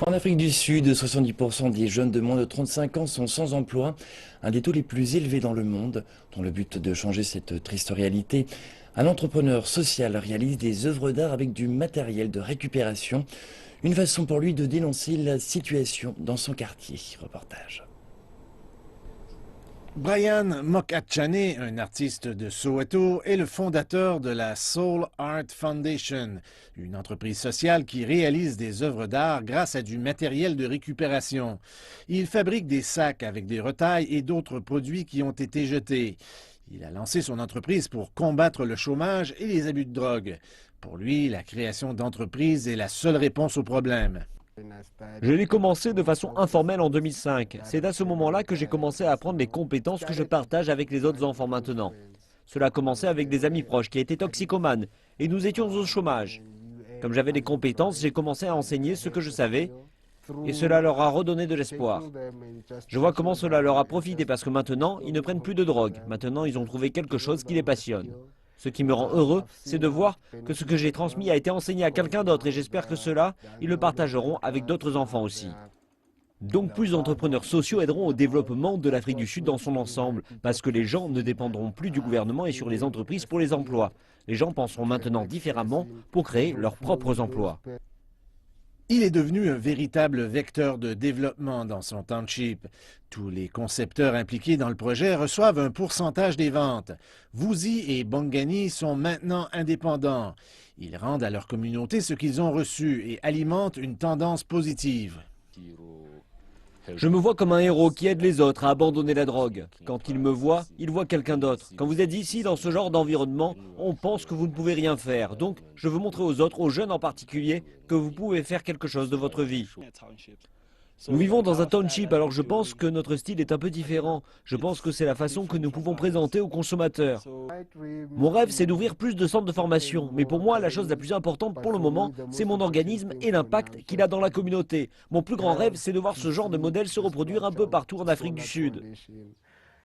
En Afrique du Sud, 70% des jeunes de moins de 35 ans sont sans emploi, un des taux les plus élevés dans le monde. Dans le but de changer cette triste réalité, un entrepreneur social réalise des œuvres d'art avec du matériel de récupération, une façon pour lui de dénoncer la situation dans son quartier. Reportage. Brian Mokatchane, un artiste de Soweto, est le fondateur de la Soul Art Foundation, une entreprise sociale qui réalise des œuvres d'art grâce à du matériel de récupération. Il fabrique des sacs avec des retailles et d'autres produits qui ont été jetés. Il a lancé son entreprise pour combattre le chômage et les abus de drogue. Pour lui, la création d'entreprises est la seule réponse au problème. Je l'ai commencé de façon informelle en 2005. C'est à ce moment-là que j'ai commencé à apprendre les compétences que je partage avec les autres enfants maintenant. Cela a commencé avec des amis proches qui étaient toxicomanes et nous étions au chômage. Comme j'avais des compétences, j'ai commencé à enseigner ce que je savais et cela leur a redonné de l'espoir. Je vois comment cela leur a profité parce que maintenant, ils ne prennent plus de drogue. Maintenant, ils ont trouvé quelque chose qui les passionne. Ce qui me rend heureux, c'est de voir que ce que j'ai transmis a été enseigné à quelqu'un d'autre et j'espère que cela, ils le partageront avec d'autres enfants aussi. Donc plus d'entrepreneurs sociaux aideront au développement de l'Afrique du Sud dans son ensemble, parce que les gens ne dépendront plus du gouvernement et sur les entreprises pour les emplois. Les gens penseront maintenant différemment pour créer leurs propres emplois. Il est devenu un véritable vecteur de développement dans son township. Tous les concepteurs impliqués dans le projet reçoivent un pourcentage des ventes. Vouzi et Bongani sont maintenant indépendants. Ils rendent à leur communauté ce qu'ils ont reçu et alimentent une tendance positive. Je me vois comme un héros qui aide les autres à abandonner la drogue. Quand ils me voient, ils voient quelqu'un d'autre. Quand vous êtes ici, dans ce genre d'environnement, on pense que vous ne pouvez rien faire. Donc, je veux montrer aux autres, aux jeunes en particulier, que vous pouvez faire quelque chose de votre vie. Nous vivons dans un township, alors je pense que notre style est un peu différent. Je pense que c'est la façon que nous pouvons présenter aux consommateurs. Mon rêve, c'est d'ouvrir plus de centres de formation. Mais pour moi, la chose la plus importante pour le moment, c'est mon organisme et l'impact qu'il a dans la communauté. Mon plus grand rêve, c'est de voir ce genre de modèle se reproduire un peu partout en Afrique du Sud.